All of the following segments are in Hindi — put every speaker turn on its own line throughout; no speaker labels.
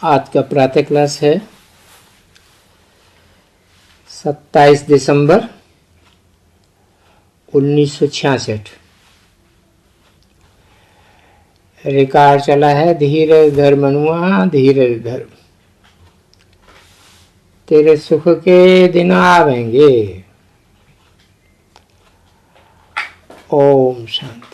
आज का प्रातः क्लास है 27 दिसंबर 1966। रिकॉर्ड चला है धीरज धर मनुआ धीरज धर, तेरे सुख के दिन आवेंगे। ओम शांति।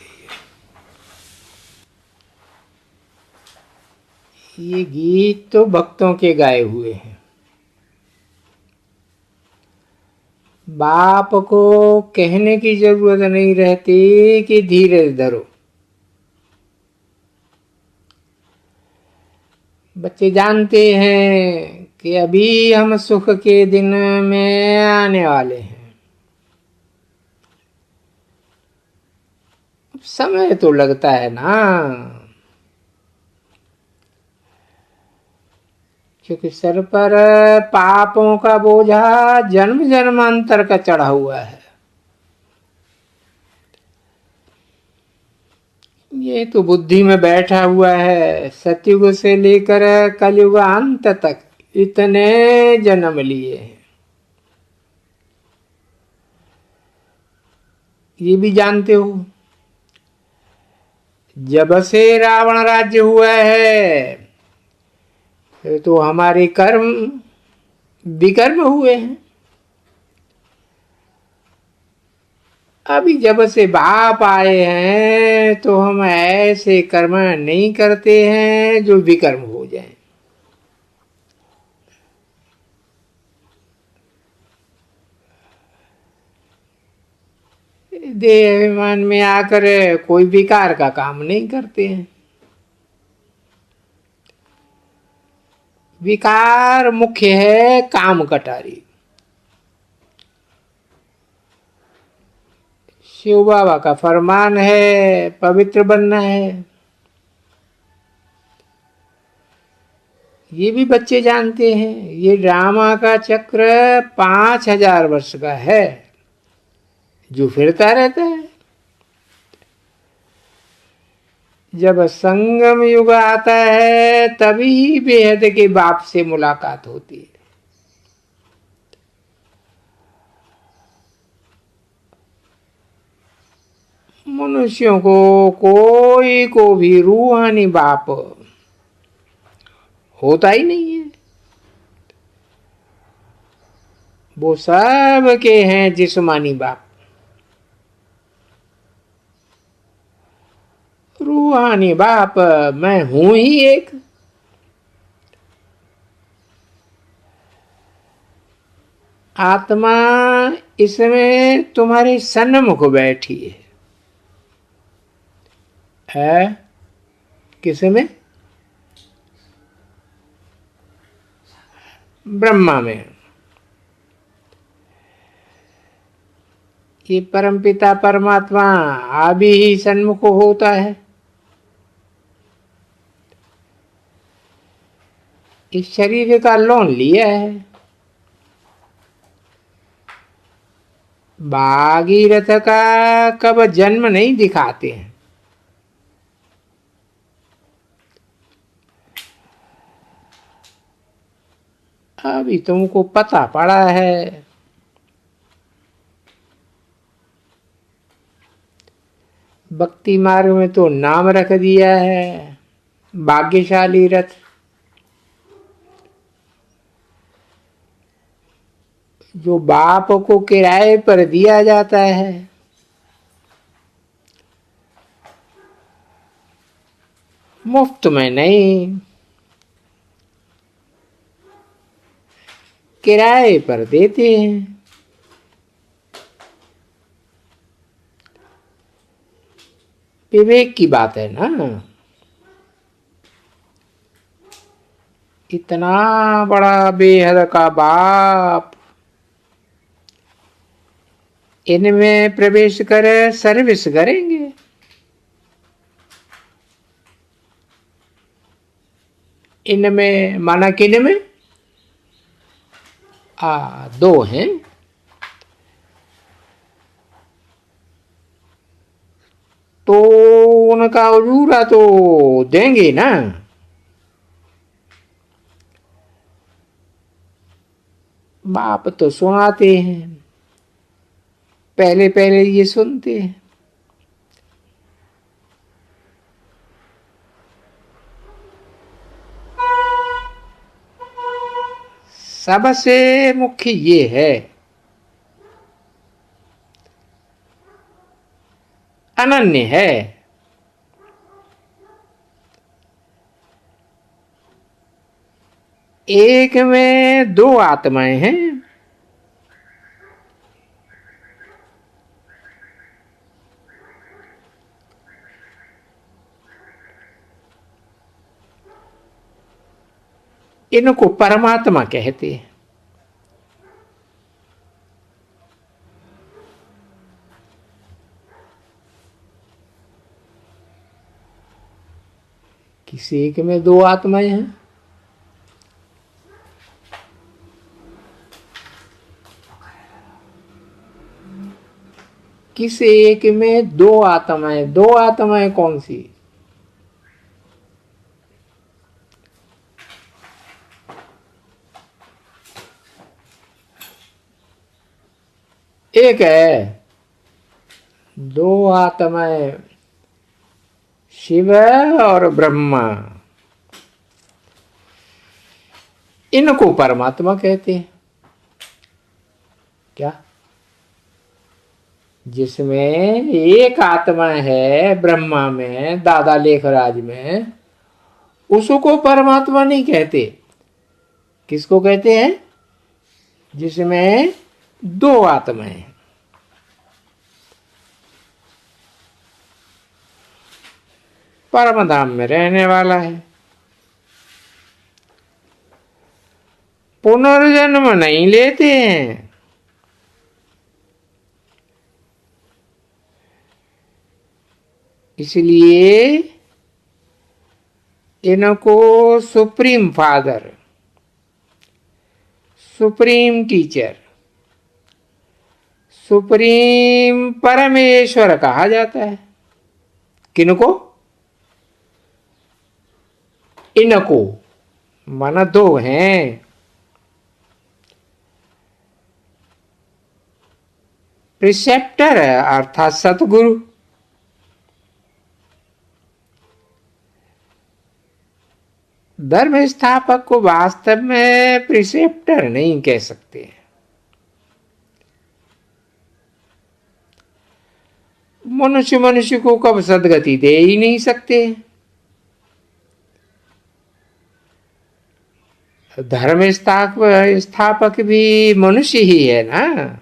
ये गीत तो भक्तों के गाए हुए हैं। बाप को कहने की जरूरत नहीं रहती कि धीरज धरो। बच्चे जानते हैं कि अभी हम सुख के दिन में आने वाले हैं। समय तो लगता है ना, क्योंकि सर पर पापों का बोझा जन्म जन्मांतर का चढ़ा हुआ है। ये तो बुद्धि में बैठा हुआ है। सतयुग से लेकर कलयुग अंत तक इतने जन्म लिए हैं। ये भी जानते हो, जब से रावण राज्य हुआ है तो हमारे कर्म विकर्म हुए हैं। अभी जब से बाप आए हैं तो हम ऐसे कर्म नहीं करते हैं जो विकर्म हो जाएं। देह अभिमान में आकर कोई विकार का काम नहीं करते हैं। विकार मुख्य है काम कटारी। शिव बाबा का फरमान है पवित्र बनना है। ये भी बच्चे जानते हैं। ये ड्रामा का चक्र 5000 वर्ष का है जो फिरता रहता है। जब संगम युग आता है तभी बेहद के बाप से मुलाकात होती है। मनुष्यों को कोई को भी रूहानी बाप होता ही नहीं है। वो सब के हैं जिस्मानी बाप। रूहानी बाप मैं हूं ही एक। आत्मा इसमें तुम्हारे सन्मुख बैठी है। किसमें? ब्रह्मा में। ये परमपिता परमात्मा अभी ही सन्मुख होता है। इस शरीर का लोन लिया है। भागीरथ का कब जन्म नहीं दिखाते हैं। अभी तुमको पता पड़ा है। भक्ति मार्ग में तो नाम रख दिया है भाग्यशाली रथ। जो बाप को किराए पर दिया जाता है। मुफ्त में नहीं, किराए पर देते हैं। विवेक की बात है ना। इतना बड़ा बेहद का बाप इनमें प्रवेश कर सर्विस करेंगे। इनमें माना किन में? दो हैं। तो उनका उजूरा तो देंगे ना। बाप तो सुनाते हैं, पहले पहले ये सुनते हैं। सबसे मुख्य ये है, अनन्य है। एक में दो आत्माएं हैं। इनको परमात्मा कहते हैं। किसी एक में दो आत्माएं हैं, किस एक में दो आत्माएं। दो आत्माएं कौन सी? एक है, दो आत्माएं शिव और ब्रह्मा, इनको परमात्मा कहते हैं। क्या? जिसमें एक आत्मा है ब्रह्मा में, दादा लेखराज में, उसको परमात्मा नहीं कहते। किसको कहते हैं? जिसमें दो आत्माएं हैं। परम धाम में रहने वाला है, पुनर्जन्म नहीं लेते हैं। इसलिए इनको supreme father, supreme teacher, supreme परमेश्वर कहा जाता है। किनको? इनको, माना दो हैं। प्रिसेप्टर अर्थात सतगुरु, धर्म स्थापक को वास्तव में प्रिसेप्टर नहीं कह सकते। मनुष्य मनुष्य को कब सदगति दे ही नहीं सकते। धर्म स्थापक भी मनुष्य ही है ना।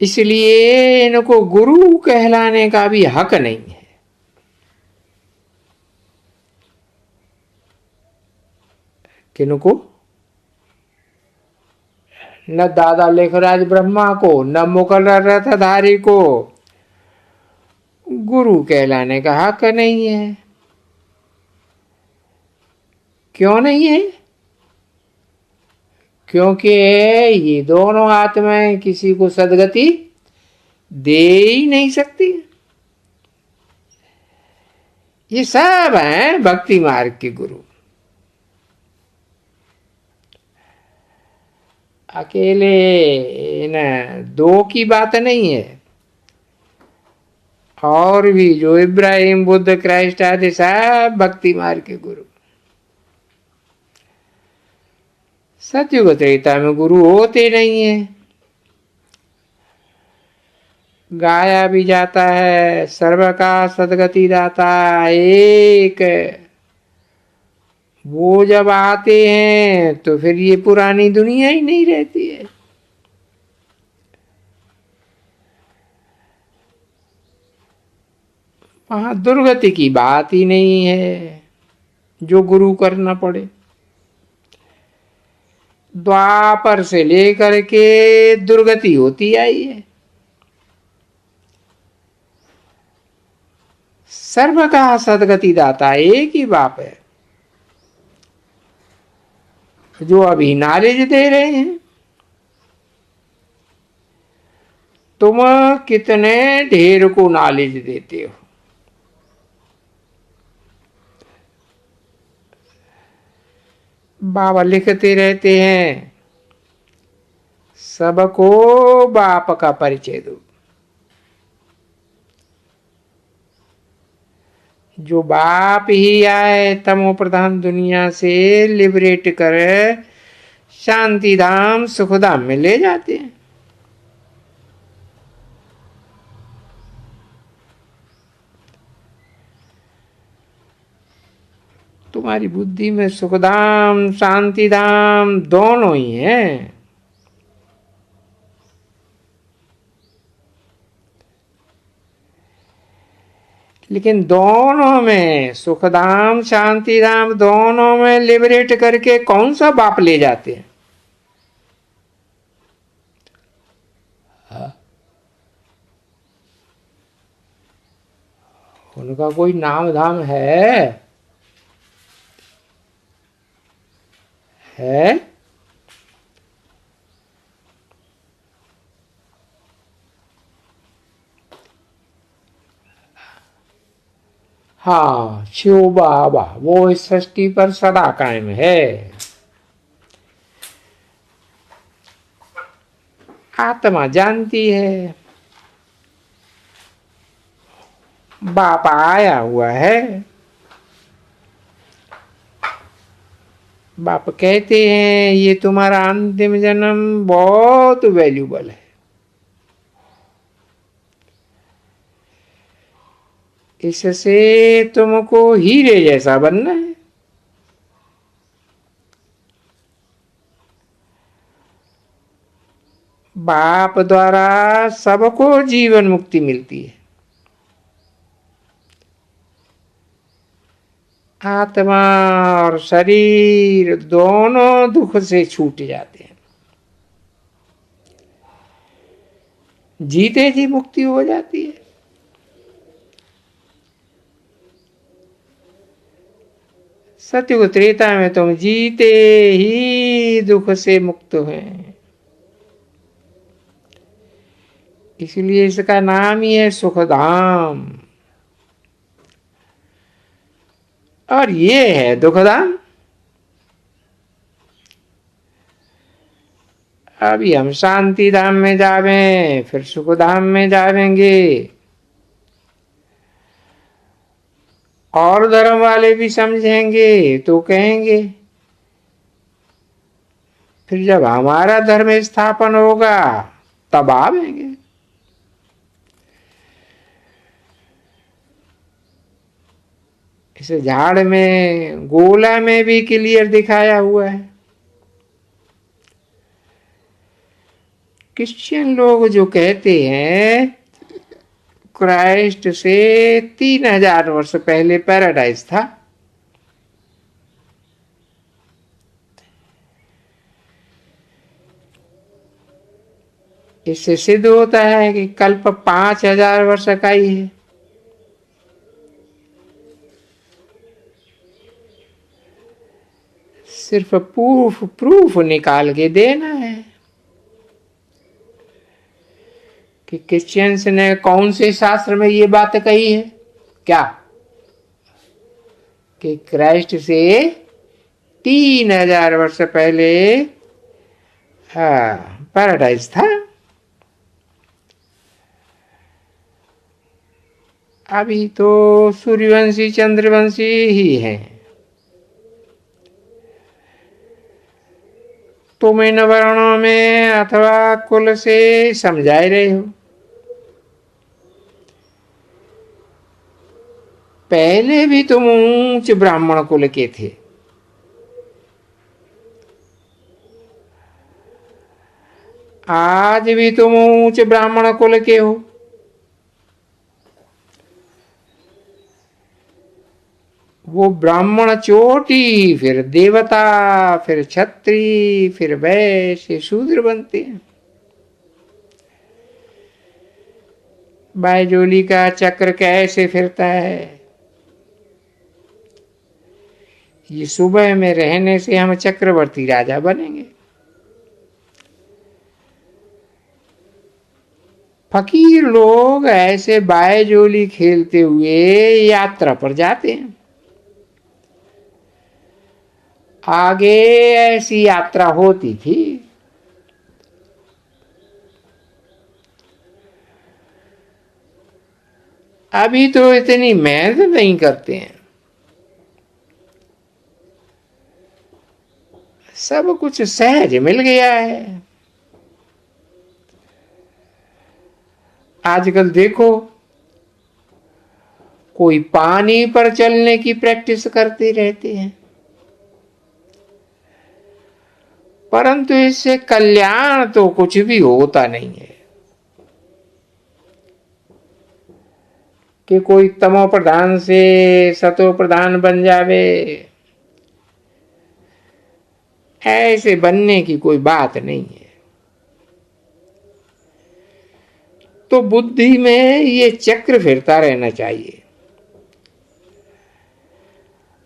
इसलिए इनको गुरु कहलाने का भी हक नहीं है। किनको? न दादा लेखराज ब्रह्मा को, न मुकल रथधारी को गुरु कहलाने का हक नहीं है। क्यों नहीं है? क्योंकि ये दोनों आत्माएं किसी को सदगति दे ही नहीं सकती। ये सब हैं भक्ति मार्ग के गुरु। अकेले इन दो की बात नहीं है, और भी जो इब्राहिम, बुद्ध, क्राइस्ट आदि सब भक्ति मार्ग के गुरु। सतयुग त्रेता में गुरु होते नहीं है। गाया भी जाता है, सर्व का सदगति दाता एक। वो जब आते हैं तो फिर ये पुरानी दुनिया ही नहीं रहती है। वहां दुर्गति की बात ही नहीं है जो गुरु करना पड़े। द्वापर से लेकर के दुर्गति होती आई है। सर्व का सदगति दाता एक ही बाप है जो अभी नॉलेज दे रहे हैं। तुम कितने ढेर को नॉलेज देते हो। बाबा लिखते रहते हैं, सबको बाप का परिचय दो। जो बाप ही आए तमो प्रधान दुनिया से लिबरेट कर शांति धाम सुखधाम में ले जाते हैं। तुम्हारी बुद्धि में सुखधाम शांति धाम दोनों ही हैं। लेकिन दोनों में सुखधाम शांति धाम दोनों में लिबरेट करके कौन सा बाप ले जाते हैं? उनका कोई नाम धाम है? हाँ, शिव बाबा वो इस सृष्टि पर सदा कायम है। आत्मा जानती है बाप आया हुआ है। बाप कहते हैं ये तुम्हारा अंतिम जन्म बहुत वैल्यूबल है, इससे तुमको हीरे जैसा बनना है। बाप द्वारा सबको जीवन मुक्ति मिलती है। आत्मा और शरीर दोनों दुख से छूट जाते हैं, जीते जी मुक्ति हो जाती है। सतयुग त्रेता में तुम जीते ही दुख से मुक्त हैं, इसलिए इसका नाम ही है सुखधाम। और ये है दुखधाम। अभी हम शांति धाम में जावें, फिर सुखधाम में जावेंगे। और धर्म वाले भी समझेंगे तो कहेंगे, फिर जब हमारा धर्म स्थापन होगा तब आवेंगे। इस झाड़ में गोला में भी क्लियर दिखाया हुआ है। क्रिश्चियन लोग जो कहते हैं क्राइस्ट से 3000 वर्ष पहले पैराडाइज था, इससे सिद्ध होता है कि कल्प 5000 वर्ष का ही है। सिर्फ प्रूफ निकाल के देना है कि क्रिश्चियंस ने कौन से शास्त्र में ये बात कही है क्या कि क्राइस्ट से 3000 वर्ष पहले पैराडाइज था। अभी तो सूर्यवंशी चंद्रवंशी ही हैं। तुम इन वर्णों में अथवा कुल से समझाए रहे हो। पहले भी तुम ऊंच ब्राह्मण कुल के थे, आज भी तुम ऊंच ब्राह्मण कुल के हो। वो ब्राह्मण चोटी, फिर देवता, फिर क्षत्रिय, फिर वैश्य, शूद्र बनते हैं। बायजोली का चक्र कैसे फिरता है? ये सुबह में रहने से हम चक्रवर्ती राजा बनेंगे। फकीर लोग ऐसे बायजोली खेलते हुए यात्रा पर जाते हैं। आगे ऐसी यात्रा होती थी। अभी तो इतनी मेहनत नहीं करते हैं, सब कुछ सहज मिल गया है। आजकल देखो, कोई पानी पर चलने की प्रैक्टिस करते रहते हैं, परंतु इससे कल्याण तो कुछ भी होता नहीं है। कि कोई तमो प्रधान से सतो प्रधान बन जावे, ऐसे बनने की कोई बात नहीं है। तो बुद्धि में ये चक्र फिरता रहना चाहिए।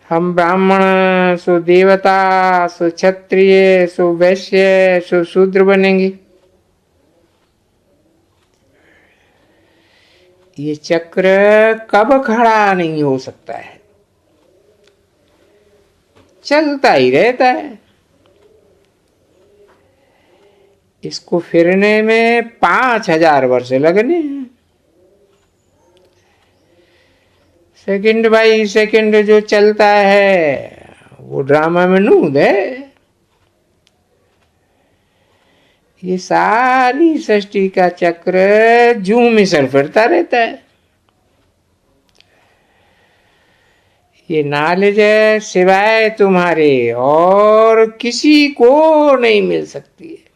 हम ब्राह्मण सो देवता, सो क्षत्रिय, सो वैश्य, सो शूद्र बनेंगे। ये चक्र कब खड़ा नहीं हो सकता है, चलता ही रहता है। इसको फिरने में 5000 वर्ष लगने हैं। सेकंड बाई सेकंड जो चलता है वो ड्रामा में नूद है। ये सारी सृष्टि का चक्र जू मिसल फिरता रहता है। ये नॉलेज सिवाय तुम्हारे और किसी को नहीं मिल सकती है।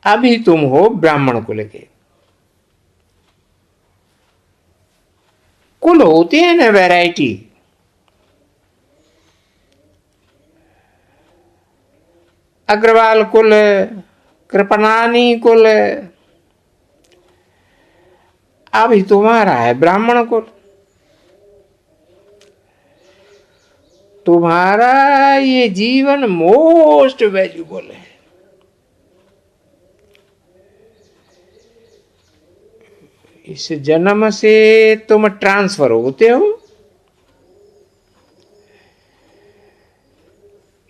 अभी तुम हो ब्राह्मण कुल के। कुल होते हैं ना वैरायटी, अग्रवाल कुल, कृपनानी कुल, अभी तुम्हारा है ब्राह्मण कुल। तुम्हारा ये जीवन मोस्ट वैल्यूबल है। इस जन्म से तुम ट्रांसफर होते हो।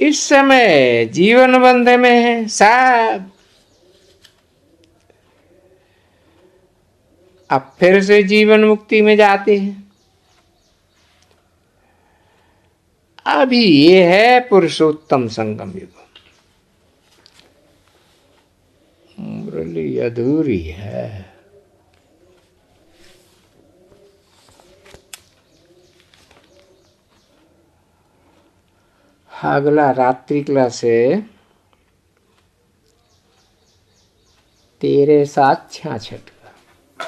इस समय जीवन बंध में है साहब, अब फिर से जीवन मुक्ति में जाते हैं। अभी ये है पुरुषोत्तम संगम युग। मुरली अधूरी है। अगला रात्रि क्लास है 13/7/66 का।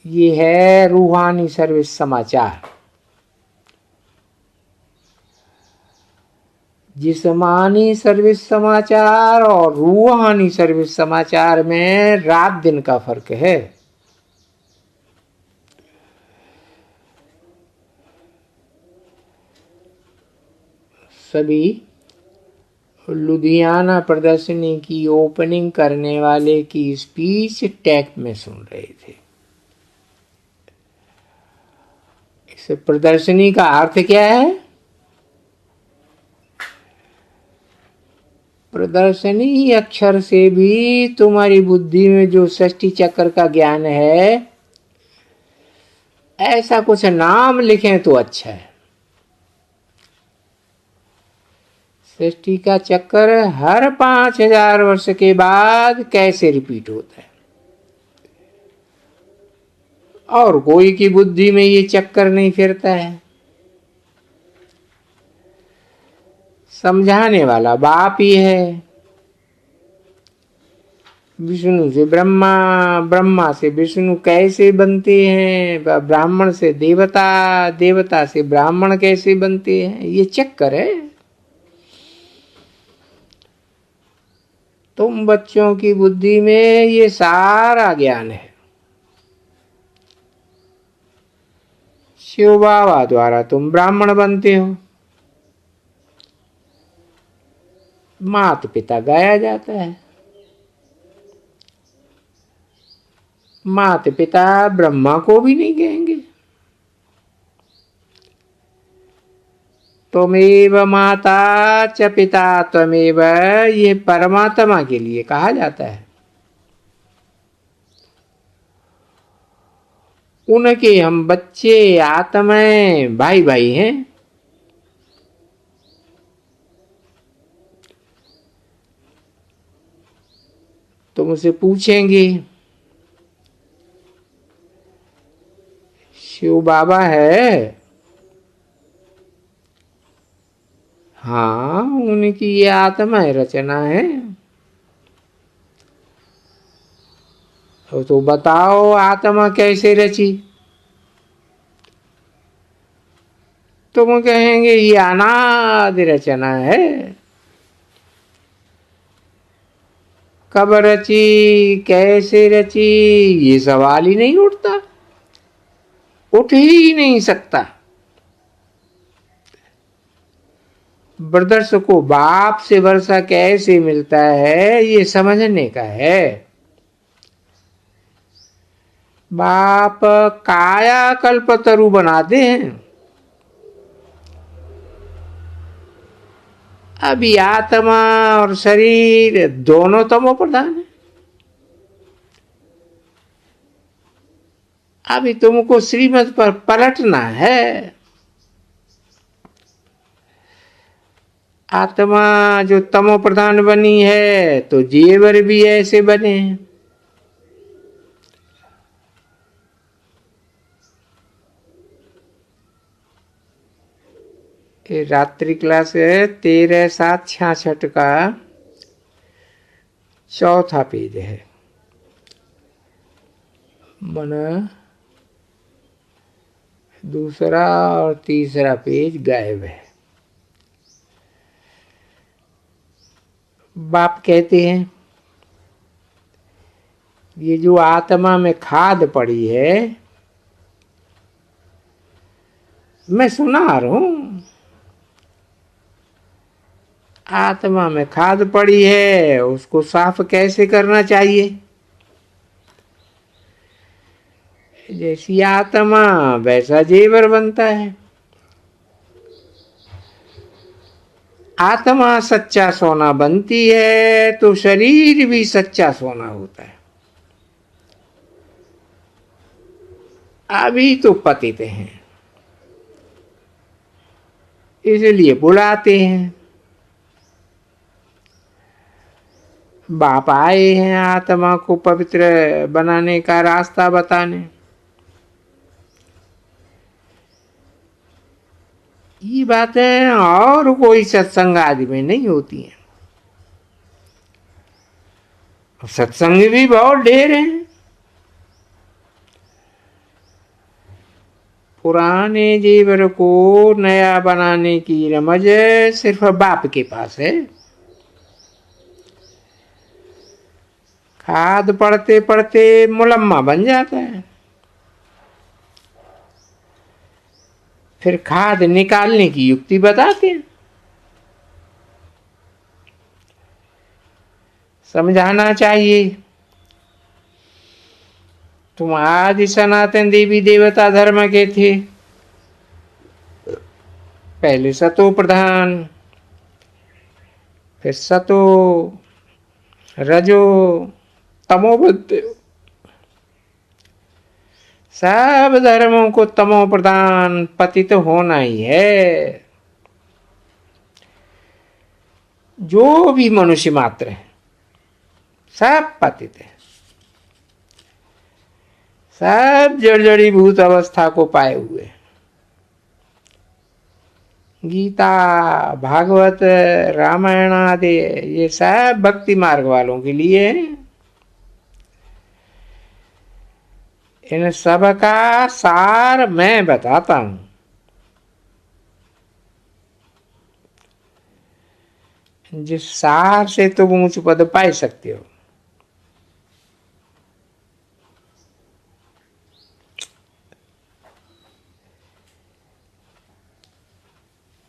ये है रूहानी सर्विस समाचार। जिस्मानी सर्विस समाचार और रूहानी सर्विस समाचार में रात दिन का फर्क है। सभी लुधियाना प्रदर्शनी की ओपनिंग करने वाले की स्पीच टैप में सुन रहे थे। इस प्रदर्शनी का अर्थ क्या है? प्रदर्शनी अक्षर से भी तुम्हारी बुद्धि में जो षष्ठी चक्र का ज्ञान है, ऐसा कुछ नाम लिखें तो अच्छा है। सृष्टि का चक्र हर 5000 वर्ष के बाद कैसे रिपीट होता है, और कोई की बुद्धि में ये चक्कर नहीं फिरता है। समझाने वाला बाप ही है। विष्णु से ब्रह्मा, ब्रह्मा से विष्णु कैसे बनते हैं, ब्राह्मण से देवता, देवता से ब्राह्मण कैसे बनते हैं, ये चक्कर है। तुम बच्चों की बुद्धि में ये सारा ज्ञान है। शिव बाबा द्वारा तुम ब्राह्मण बनते हो। माता पिता गाया जाता है। माता पिता ब्रह्मा को भी नहीं कहेंगे। त्वमेव माता च पिता त्वमेव, ये परमात्मा के लिए कहा जाता है। उनके हम बच्चे, आत्माएं, भाई भाई हैं। तुम उसे पूछेंगे, शिव बाबा है? हाँ, उनकी ये आत्मा रचना है। तो बताओ आत्मा कैसे रची? तुम कहेंगे ये अनादि रचना है। कब रची, कैसे रची, ये सवाल ही नहीं उठता, उठ ही नहीं सकता। ब्रदर्स को बाप से वर्षा कैसे मिलता है, ये समझने का है। बाप काया कल्पतरु बनाते हैं। अभी आत्मा और शरीर दोनों तमो प्रधान है। अभी तुमको श्रीमत पर पलटना है। आत्मा जो तमो प्रधान बनी है तो जीवर भी ऐसे बने हैं। ये रात्रि क्लास है 13/7/66 का 4था पेज है। मन दूसरा और तीसरा पेज गायब है। बाप कहते हैं ये जो आत्मा में खाद पड़ी है, मैं सुना रहा हूं, आत्मा में खाद पड़ी है, उसको साफ कैसे करना चाहिए? जैसी आत्मा वैसा जेवर बनता है। आत्मा सच्चा सोना बनती है तो शरीर भी सच्चा सोना होता है। अभी तो पतित हैं, इसलिए बुलाते हैं। बाप आए हैं आत्मा को पवित्र बनाने का रास्ता बताने। ये बातें और कोई सत्संग आदि में नहीं होती हैं। सत्संग भी बहुत ढेर हैं। पुराने जीवर को नया बनाने की रमज सिर्फ बाप के पास है। खाद पड़ते पड़ते मुलम्मा बन जाता है, फिर खाद निकालने की युक्ति बताते हैं। समझाना चाहिए, तुम आदि सनातन देवी देवता धर्म के थे। पहले सतो प्रधान, फिर सतो रजो तमो बनते हो। सब धर्मों को तमो प्रधान पतित होना ही है। जो भी मनुष्य मात्र है सब पतित है, सब जड़ी भूत अवस्था को पाए हुए। गीता, भागवत, रामायण आदि ये सब भक्ति मार्ग वालों के लिए है। इन सब का सार मैं बताता हूं। जिस सार से तुम उच्च पद पाई सकते हो।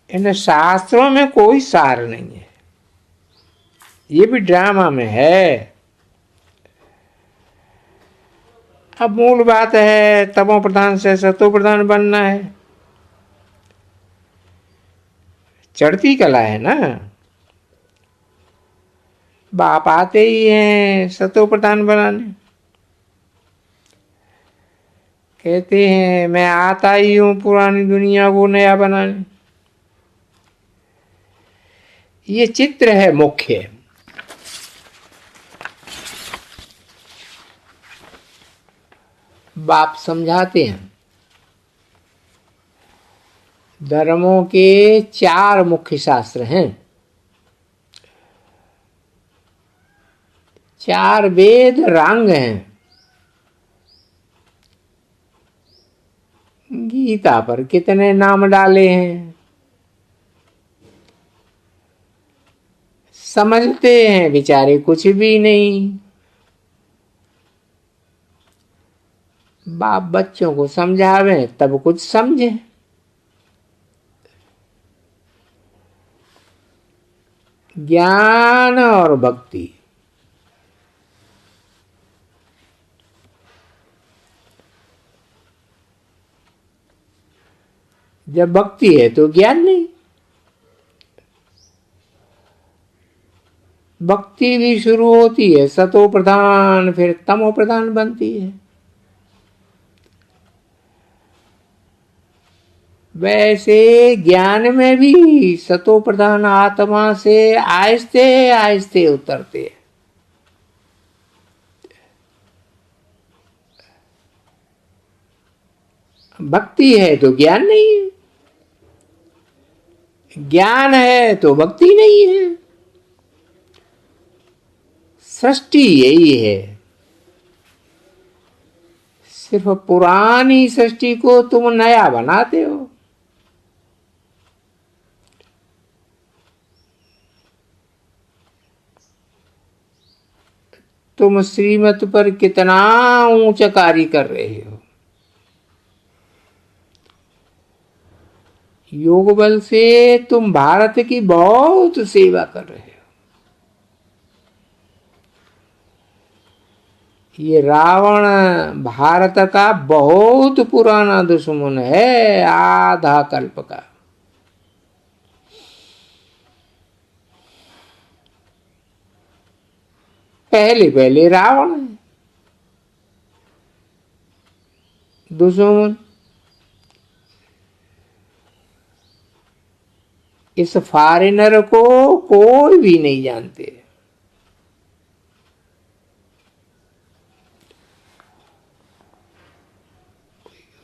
इन शास्त्रों में कोई सार नहीं है, ये भी ड्रामा में है। अब मूल बात है तमो प्रधान से सतो प्रधान बनना है, चढ़ती कला है ना। बाप आते ही हैं सतो प्रधान बनाने, कहते हैं मैं आता ही हूं पुरानी दुनिया को नया बनाने। ये चित्र है मुख्य। बाप समझाते हैं धर्मों के 4 मुख्य शास्त्र हैं, 4 वेद रंग हैं। गीता पर कितने नाम डाले हैं, समझते हैं बेचारे कुछ भी नहीं। बाप बच्चों को समझावे तब कुछ समझे। ज्ञान और भक्ति, जब भक्ति है तो ज्ञान नहीं। भक्ति भी शुरू होती है सतो प्रधान, फिर तमो प्रधान बनती है। वैसे ज्ञान में भी सतो प्रधान आत्मा से आहिस्ते आहिस्ते उतरते हैं। भक्ति है तो ज्ञान नहीं है, ज्ञान है तो भक्ति नहीं है। सृष्टि यही है, सिर्फ पुरानी सृष्टि को तुम नया बनाते हो। तुम श्रीमत पर कितना ऊंचा कार्य कर रहे हो, योग बल से तुम भारत की बहुत सेवा कर रहे हो। ये रावण भारत का बहुत पुराना दुश्मन है, आधा कल्प का। पहले पहले रावण दुश्मन। इस फॉरेनर को कोई भी नहीं जानते।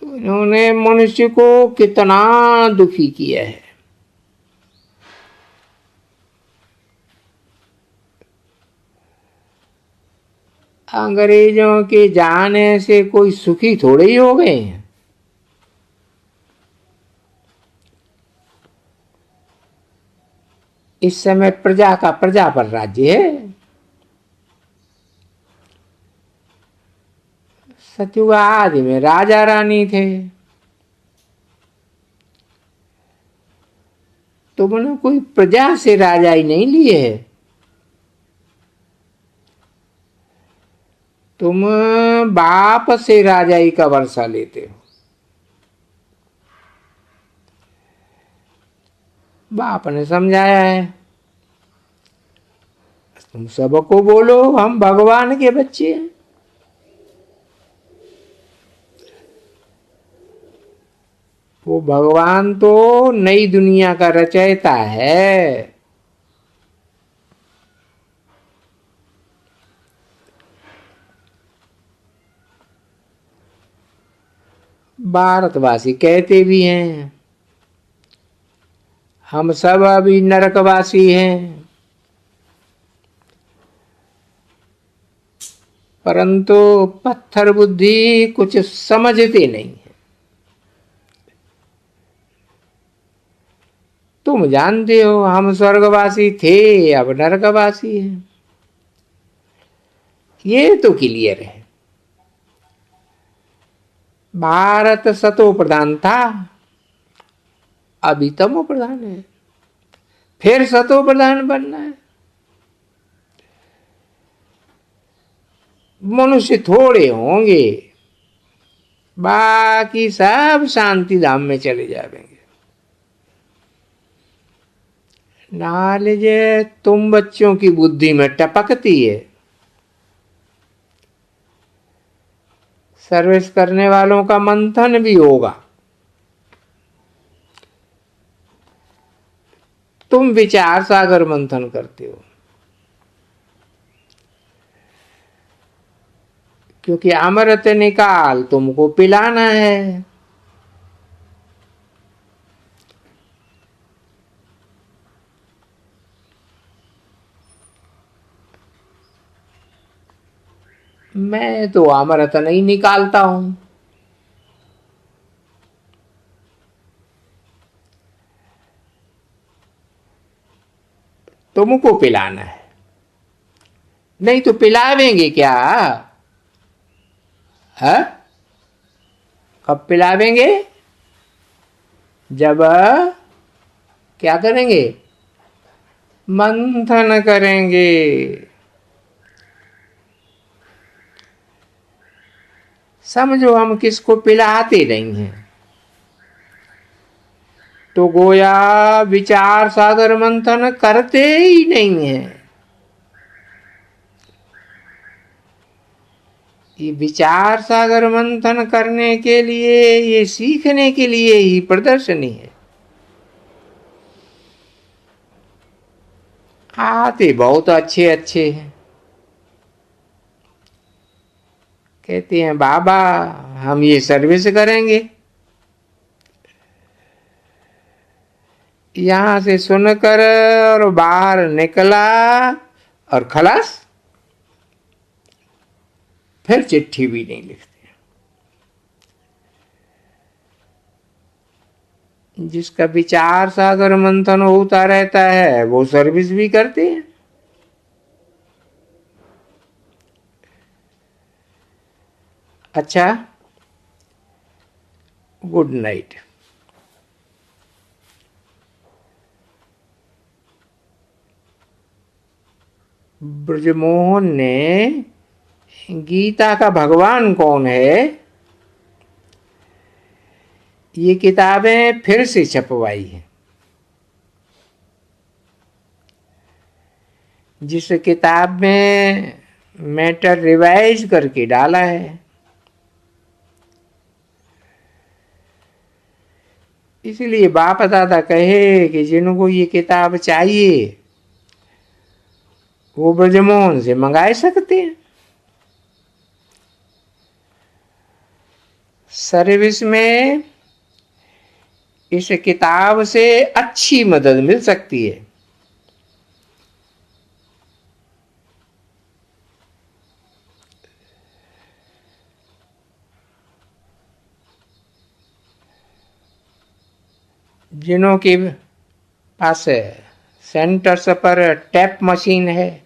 उन्होंने मनुष्य को कितना दुखी किया है। अंग्रेजों के जाने से कोई सुखी थोड़े ही हो गए हैं। इस समय प्रजा का प्रजा पर राज्य है। सतयुग आदि में राजा रानी थे। तुमने कोई प्रजा से राजा ही नहीं लिए है, तुम बाप से राजाई का वर्षा लेते हो। बाप ने समझाया है तुम सबको बोलो हम भगवान के बच्चे हैं। वो भगवान तो नई दुनिया का रचयिता है। भारतवासी कहते भी हैं हम सब अभी नरकवासी हैं, परंतु पत्थर बुद्धि कुछ समझते नहीं है। तुम जानते हो हम स्वर्गवासी थे अब नरकवासी हैं, ये तो क्लियर है। भारत सतो प्रधान था, अभी तमो प्रधान है, फिर सतो प्रधान बनना है। मनुष्य थोड़े होंगे बाकी सब शांति धाम में चले जाएंगे। नॉलेज तुम बच्चों की बुद्धि में टपकती है, सर्विस करने वालों का मंथन भी होगा। तुम विचार सागर मंथन करते हो, क्योंकि अमृत निकाल तुमको पिलाना है। मैं तो अमृत नहीं निकालता हूं, तुमको पिलाना है। नहीं तो पिलावेंगे क्या? है? कब पिलावेंगे? जब क्या करेंगे? मंथन करेंगे। समझो हम किसको पिलाते नहीं हैं, तो गोया विचार सागर मंथन करते ही नहीं है। ये विचार सागर मंथन करने के लिए, ये सीखने के लिए ही प्रदर्शनी है। आते बहुत अच्छे अच्छे हैं, कहते हैं बाबा हम ये सर्विस करेंगे। यहां से सुनकर और बाहर निकला और खलास, फिर चिट्ठी भी नहीं लिखते। जिसका विचार सागर मंथन होता रहता है वो सर्विस भी करते हैं। अच्छा, गुड नाइट। ब्रजमोहन ने गीता का भगवान कौन है ये किताबें फिर से छपवाई है। जिस किताब में मैटर रिवाइज करके डाला है, इसलिए बाप दादा कहे कि जिनको ये किताब चाहिए वो ब्रजमोहन से मंगाए सकते हैं। सर्विस में इस किताब से अच्छी मदद मिल सकती है। जिनों के पास सेंटर्स पर टैप मशीन है,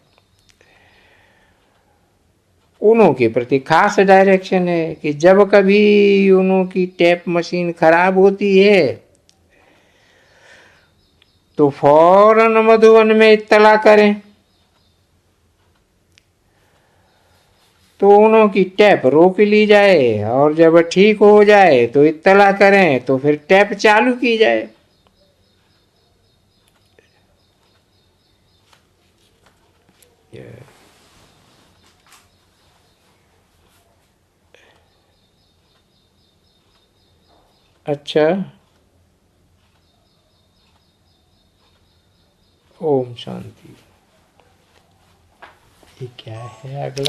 उनों के प्रति खास डायरेक्शन है कि जब कभी उनों की टैप मशीन खराब होती है तो फौरन मधुबन में इत्तला करें, तो उनों की टैप रोक ली जाए और जब ठीक हो जाए तो इत्तला करें, तो फिर टैप चालू की जाए। अच्छा, ओम शांति। ये क्या है अगला?